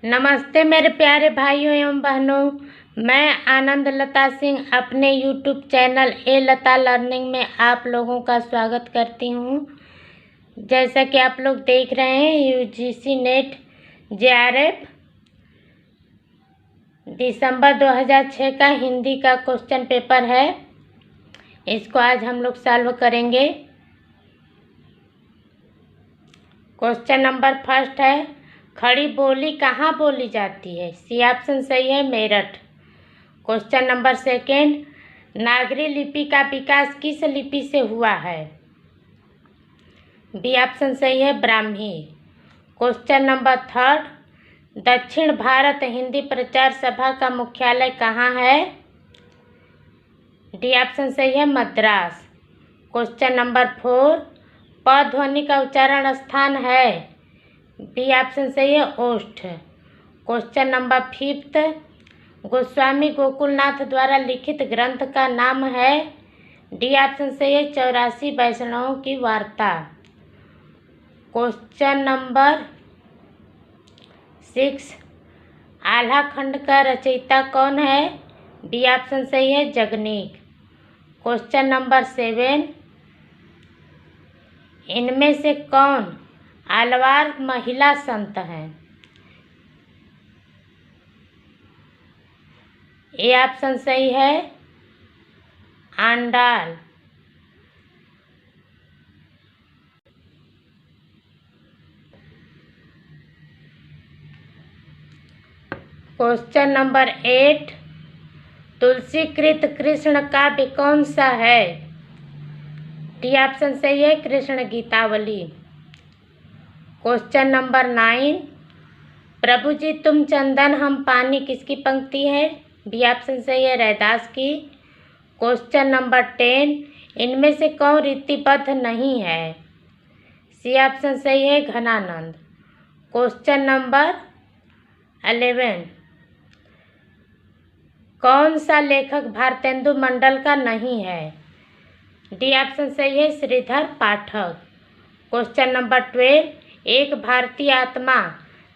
नमस्ते मेरे प्यारे भाइयों एवं बहनों। मैं आनंद लता सिंह अपने यूट्यूब चैनल ए लता लर्निंग में आप लोगों का स्वागत करती हूँ। जैसा कि आप लोग देख रहे हैं, यूजीसी नेट जेआरएफ दिसंबर 2006 का हिंदी का क्वेश्चन पेपर है। इसको आज हम लोग सॉल्व करेंगे। क्वेश्चन नंबर फर्स्ट है, खड़ी बोली कहाँ बोली जाती है? सी ऑप्शन सही है, मेरठ। क्वेश्चन नंबर सेकेंड, नागरी लिपि का विकास किस लिपि से हुआ है? बी ऑप्शन सही है, ब्राह्मी। क्वेश्चन नंबर थर्ड, दक्षिण भारत हिंदी प्रचार सभा का मुख्यालय कहाँ है? डी ऑप्शन सही है, मद्रास। क्वेश्चन नंबर फोर, प ध्वनि का उच्चारण स्थान है? बी ऑप्शन सही है, ओष्ठ। Question number fifth, Goswami Gokulnath द्वारा लिखित ग्रंथ का नाम है? डी ऑप्शन सही है, 84 वैष्णवों की वार्ता। क्वेश्चन नंबर 6, आल्हा खंड का रचयिता कौन है? बी ऑप्शन सही है, जगनीक। क्वेश्चन नंबर 7, इनमें से कौन आलवार महिला संत हैं? ए ऑप्शन सही है, आंडाल। क्वेश्चन नंबर 8, तुलसीकृत कृष्ण काव्य कौन सा है? डी ऑप्शन सही है, कृष्ण गीतावली। क्वेश्चन नंबर 9, प्रभु जी तुम चंदन हम पानी किसकी पंक्ति है? बी ऑप्शन सही है, रैदास की। क्वेश्चन नंबर 10, इनमें से कौन रीतिबद्ध नहीं है? सी ऑप्शन सही है, घनानंद। क्वेश्चन नंबर 11, कौन सा लेखक भारतेंदु मंडल का नहीं है? डी ऑप्शन सही है, श्रीधर पाठक। क्वेश्चन नंबर 12, एक भारतीय आत्मा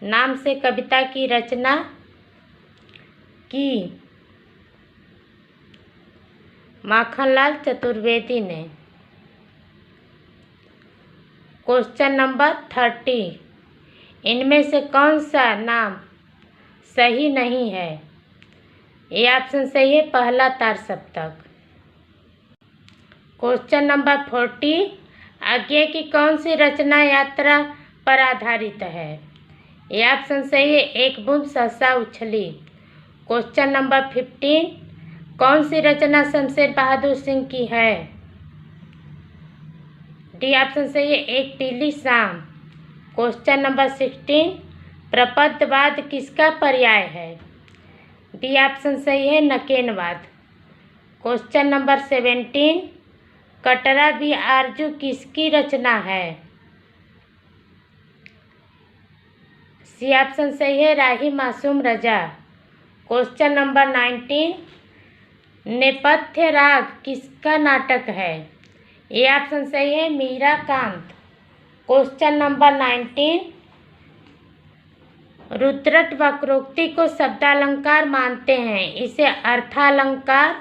नाम से कविता की रचना की? माखनलाल चतुर्वेदी ने। क्वेश्चन नंबर 30, इनमें से कौन सा नाम सही नहीं है? ए ऑप्शन सही है, पहला तार सप्तक। क्वेश्चन नंबर 40, आज्ञा की कौन सी रचना यात्रा पर आधारित है? ए ऑप्शन सही है, एक बूंद सहसा उछली। क्वेश्चन नंबर 15, कौन सी रचना शमशेर बहादुर सिंह की है? डी ऑप्शन सही है, एक पीली शाम। क्वेश्चन नंबर 16, प्रपदवाद किसका पर्याय है? बी ऑप्शन सही है, नकेनवाद। क्वेश्चन नंबर 17, कटरा भी आरजू किसकी रचना है? सी ऑप्शन सही है, राही मासूम रजा। क्वेश्चन नंबर 19, नेपथ्य राग किसका नाटक है? ए ऑप्शन सही है, मीराकांत। क्वेश्चन नंबर 19, रुद्रट वक्रोक्ति को शब्दालंकार मानते हैं, इसे अर्थालंकार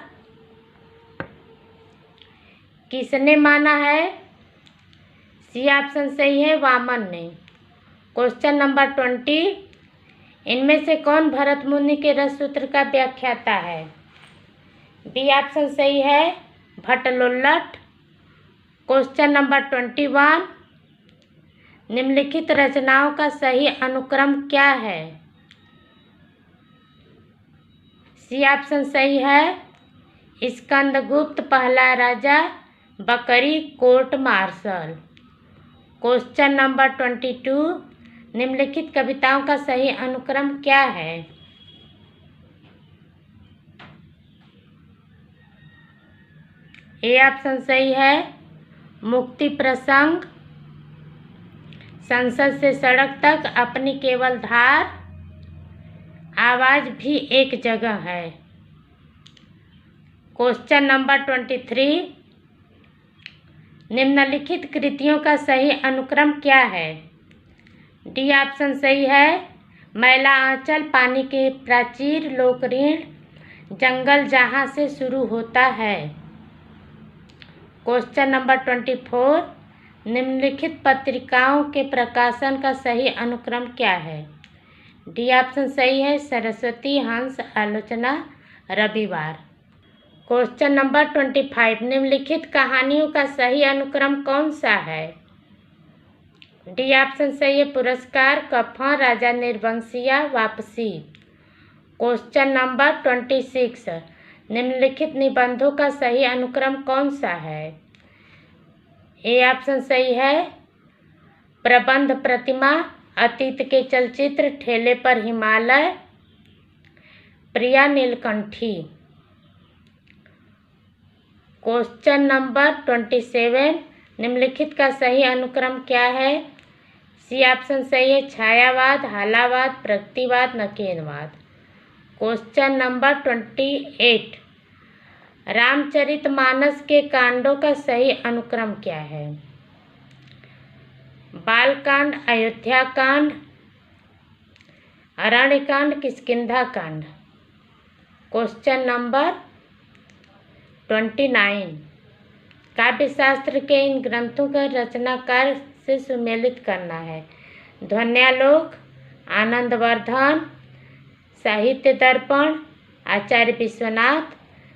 किसने माना है? सी ऑप्शन सही है, वामन ने। क्वेश्चन नंबर 20, इनमें से कौन भरत मुनि के रससूत्र का व्याख्याता है? बी ऑप्शन सही है, भट्टलोल्लट। क्वेश्चन नंबर 21, निम्नलिखित रचनाओं का सही अनुक्रम क्या है? सी ऑप्शन सही है, स्कंदगुप्त पहला राजा, बकरी कोर्ट मार्शल। क्वेश्चन नंबर 22, निम्नलिखित कविताओं का सही अनुक्रम क्या है? ए ऑप्शन सही है, मुक्ति प्रसंग, संसद से सड़क तक, अपनी केवल धार, आवाज भी एक जगह है। क्वेश्चन नंबर 23, निम्नलिखित कृतियों का सही अनुक्रम क्या है? डी ऑप्शन सही है, मैला आंचल, पानी के प्राचीर, लोक ऋण, जंगल जहाँ से शुरू होता है। क्वेश्चन नंबर 24, निम्नलिखित पत्रिकाओं के प्रकाशन का सही अनुक्रम क्या है? डी ऑप्शन सही है, सरस्वती, हंस, आलोचना, रविवार। क्वेश्चन नंबर 25, निम्नलिखित कहानियों का सही अनुक्रम कौन सा है? डी ऑप्शन सही है, पुरस्कार, कफन, राजा निर्वंशिया, वापसी। क्वेश्चन नंबर 26, निम्नलिखित निबंधों का सही अनुक्रम कौन सा है? ए ऑप्शन सही है, प्रबंध प्रतिमा, अतीत के चलचित्र, ठेले पर हिमालय, प्रिया नीलकंठी। क्वेश्चन नंबर 27, निम्नलिखित का सही अनुक्रम क्या है? सी ऑप्शन सही है, छायावाद, हालावाद, प्रगतिवाद, नकेनवाद। क्वेश्चन नंबर 28, रामचरितमानस के कांडों का सही अनुक्रम क्या है? बालकांड, अयोध्या कांड, अरण्यकांड, किष्किंधा कांड। क्वेश्चन नंबर 29, काव्यशास्त्र के इन ग्रंथों का रचनाकार से सुमेलित करना है। ध्वन्यालोक, आनंदवर्धन, साहित्य दर्पण, आचार्य विश्वनाथ,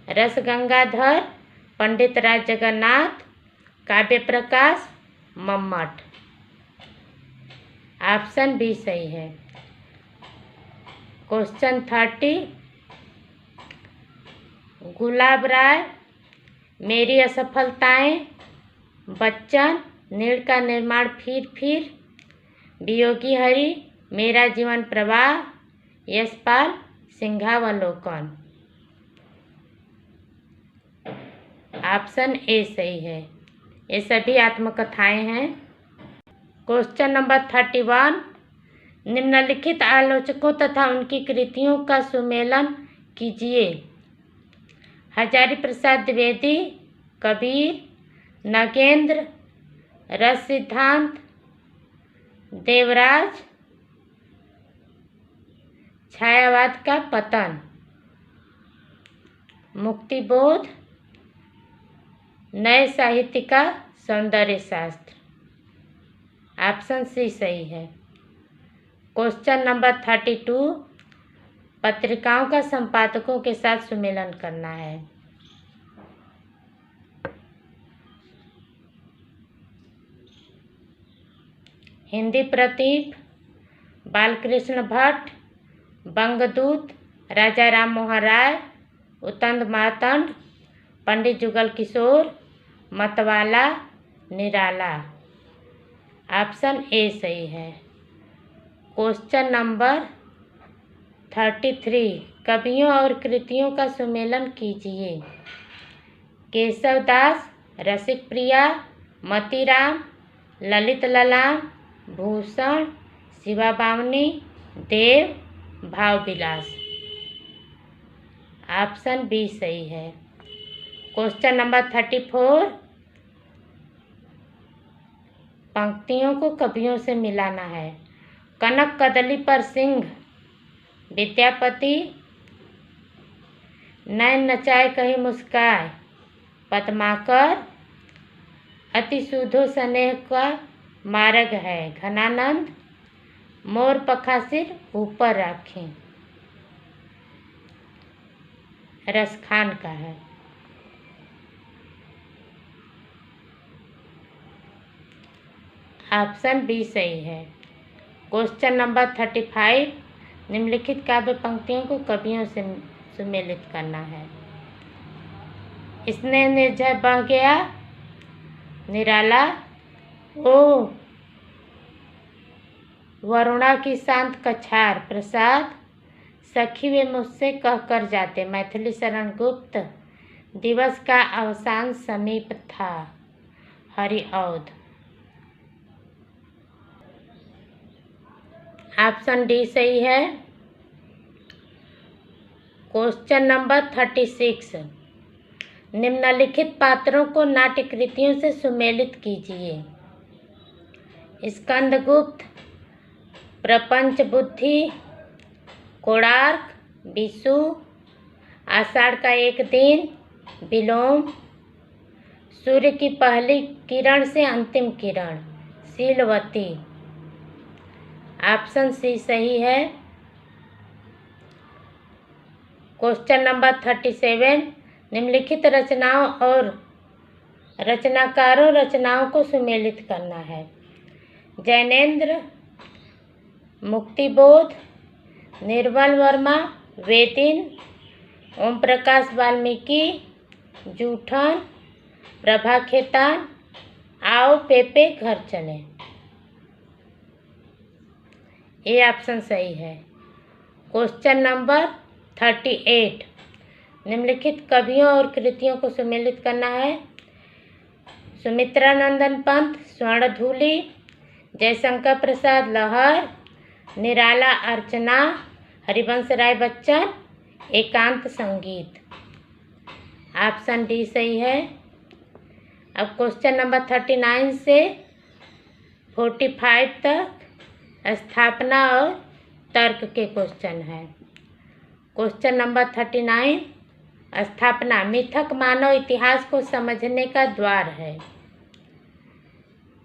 रसगंगाधर, पंडित राज जगन्नाथ, काव्य प्रकाश, मम्मट। ऑप्शन बी सही है। क्वेश्चन 30, गुलाब राय, मेरी असफलताएं, बच्चन, नीड़ का निर्माण, फिर, वियोगी हरि, मेरा जीवन प्रवाह, यशपाल, सिंहावलोकन। ऑप्शन ए सही है, ये सभी आत्मकथाएं हैं। क्वेश्चन नंबर 31, निम्नलिखित आलोचकों तथा उनकी कृतियों का सुमेलन कीजिए। हजारी प्रसाद द्विवेदी, कबीर, नगेंद्र, रस सिद्धांत, देवराज, छायावाद का पतन, मुक्तिबोध, नए साहित्य का सौंदर्य शास्त्र। ऑप्शन सी सही है। क्वेश्चन नंबर 32, पत्रिकाओं का संपादकों के साथ सुमेलन करना है। हिंदी प्रतीक, बालकृष्ण भट्ट, बंगदूत, राजा राम मोहन राय, उतंद मातंड, पंडित जुगल किशोर, मतवाला, निराला। ऑप्शन ए सही है। क्वेश्चन नंबर 33, कवियों और कृतियों का सुमेलन कीजिए। केशवदास, रसिक प्रिया, मतीराम, ललित ललाम, भूषण, शिवा बामनी, देव, भाव विलास। ऑप्शन बी सही है। क्वेश्चन नंबर 34, पंक्तियों को कवियों से मिलाना है। कनक कदली पर सिंह, विद्यापति, नैन नचाए कहीं मुस्काए, पद्माकर, अति सुधो स्नेह का मार्ग है, घनानंद, मोर पखा सिर ऊपर रखें, रसखान का है। ऑप्शन बी सही है। क्वेश्चन नंबर 35, निम्नलिखित काव्य पंक्तियों को कवियों से सुमेलित करना है। इसने निर्झर बह गया, निराला, ओ वरुणा की शांत कछार, प्रसाद, सखी वे मुझसे कह कर जाते, मैथिली शरण गुप्त, दिवस का अवसान समीप था, हरिऔध। ऑप्शन डी सही है। क्वेश्चन नंबर 36, निम्नलिखित पात्रों को नाट्य कृतियों से सुमेलित कीजिए। स्कंदगुप्त, प्रपंच बुद्धि, कोणार्क, विषु, आषाढ़ का एक दिन, विलोम, सूर्य की पहली किरण से अंतिम किरण, शीलवती। ऑप्शन सी सही है। क्वेश्चन नंबर 37, निम्नलिखित रचनाओं और रचनाकारों रचनाओं को सुमेलित करना है। जैनेन्द्र, मुक्तिबोध, निर्मल वर्मा, वेदिन, ओम प्रकाश वाल्मीकि, जूठन, प्रभा खेतान, आओ पेपे घर चले। ये ऑप्शन सही है। क्वेश्चन नंबर 38, निम्नलिखित कवियों और कृतियों को सुमेलित करना है। सुमित्रानंदन पंत, स्वर्णधूलि, जयशंकर प्रसाद लहर, निराला अर्चना, हरिवंश राय बच्चन, एकांत संगीत। ऑप्शन डी सही है। अब क्वेश्चन नंबर 39 से 45 तक स्थापना और तर्क के क्वेश्चन है। क्वेश्चन नंबर 39, स्थापना। मिथक मानव इतिहास को समझने का द्वार है।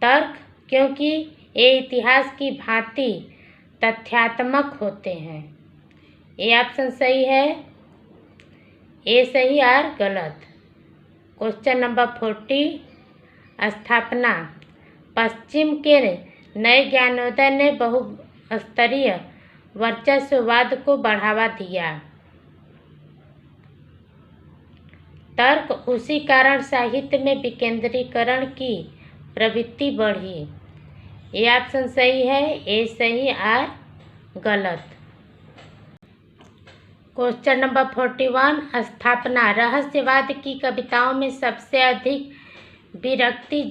तर्क, क्योंकि ये इतिहास की भांति तथ्यात्मक होते हैं। ये ऑप्शन सही है। ए सही और गलत। क्वेश्चन नंबर 40, स्थापना। पश्चिम के नए ज्ञानोदय ने बहुस्तरीय वर्चस्ववाद को बढ़ावा दिया। तर्क, उसी कारण साहित्य में विकेंद्रीकरण की प्रवृत्ति बढ़ी। ये ऑप्शन सही है। ए सही और गलत। क्वेश्चन नंबर 41, स्थापना। रहस्यवाद की कविताओं में सबसे अधिक विरक्ति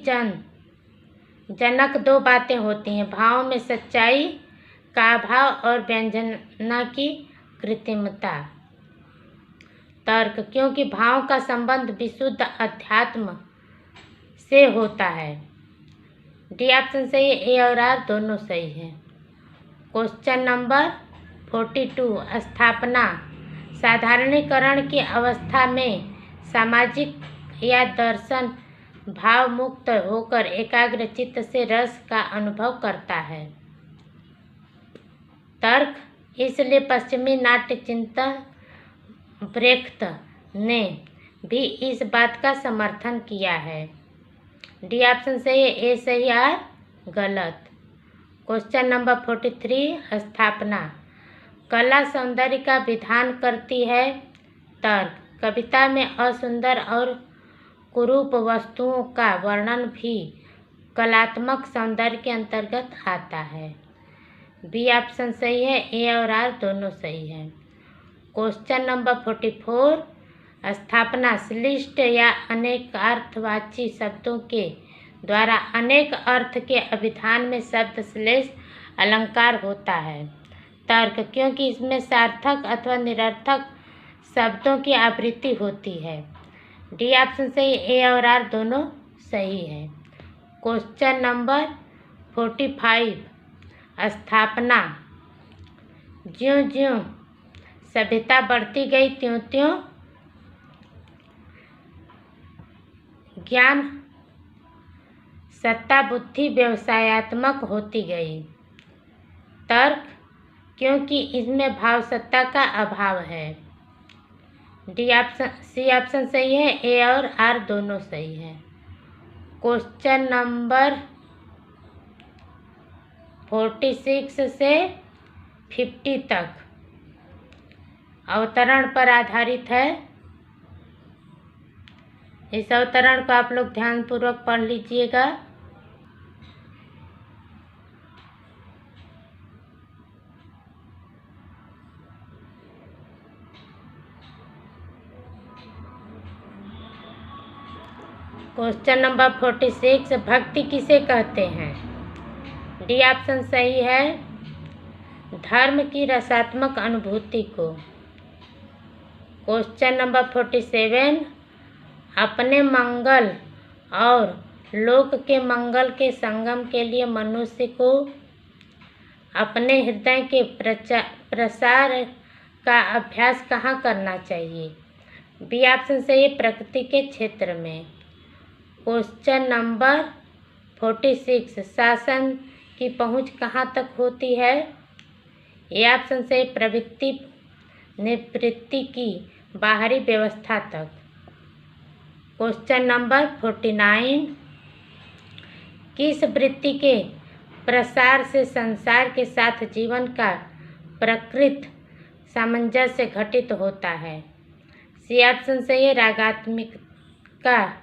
जनक दो बातें होती हैं। भाव में सच्चाई का अभाव और व्यंजना की कृत्रिमता। तर्क, क्योंकि भाव का संबंध विशुद्ध अध्यात्म से होता है। डी ऑप्शन सही है। ए और आर दोनों सही है। क्वेश्चन नंबर 42, स्थापना। साधारणीकरण की अवस्था में सामाजिक या दर्शन भाव मुक्त होकर एकाग्र चित्त से रस का अनुभव करता है। तर्क, इसलिए पश्चिमी नाट्य चिंतक ब्रेख्त ने भी इस बात का समर्थन किया है। डी ऑप्शन सही है। ए सही और गलत। क्वेश्चन नंबर 43, स्थापना। कला सौंदर्य का विधान करती है। तर्क, कविता में असुंदर और कुरूप वस्तुओं का वर्णन भी कलात्मक सौंदर्य के अंतर्गत आता है। बी ऑप्शन सही है। ए और आर दोनों सही है। क्वेश्चन नंबर 44, स्थापना। श्लिष्ट या अनेकार्थवाची शब्दों के द्वारा अनेक अर्थ के अभिधान में शब्द श्लेष अलंकार होता है। तर्क, क्योंकि इसमें सार्थक अथवा निरर्थक शब्दों की आवृत्ति होती है। डी ऑप्शन सही। ए और आर दोनों सही है। क्वेश्चन नंबर 45, स्थापना। ज्यों ज्यों सभ्यता बढ़ती गई त्यों त्यों ज्ञान सत्ता बुद्धि व्यवसायत्मक होती गई। तर्क, क्योंकि इसमें भाव सत्ता का अभाव है। डी ऑप्शन सी ऑप्शन सही है। ए और आर दोनों सही है। क्वेश्चन नंबर 46 से 50 तक अवतरण पर आधारित है। इस अवतरण को आप लोग ध्यानपूर्वक पढ़ लीजिएगा। क्वेश्चन नंबर 46, भक्ति किसे कहते हैं। डी ऑप्शन सही है। धर्म की रसात्मक अनुभूति को। क्वेश्चन नंबर 47, अपने मंगल और लोक के मंगल के संगम के लिए मनुष्य को अपने हृदय के प्रसार का अभ्यास कहाँ करना चाहिए? बी ऑप्शन सही है, प्रकृति के क्षेत्र में। क्वेश्चन नंबर 46, शासन की पहुँच कहाँ तक होती है? ए ऑप्शन सही, प्रवृत्ति निवृत्ति की बाहरी व्यवस्था तक। क्वेश्चन नंबर 49, किस वृत्ति के प्रसार से संसार के साथ जीवन का प्रकृत सामंजस्य घटित होता है? सी ऑप्शन सही है, रागात्मिका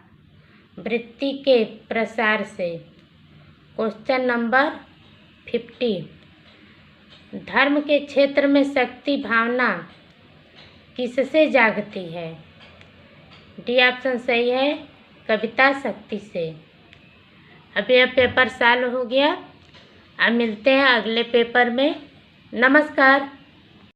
वृत्ति के प्रसार से। क्वेश्चन नंबर 50, धर्म के क्षेत्र में शक्ति भावना किससे जागती है? डी ऑप्शन सही है, कविता शक्ति से। अभी यह पेपर सॉल्व हो गया। अब मिलते हैं अगले पेपर में। नमस्कार।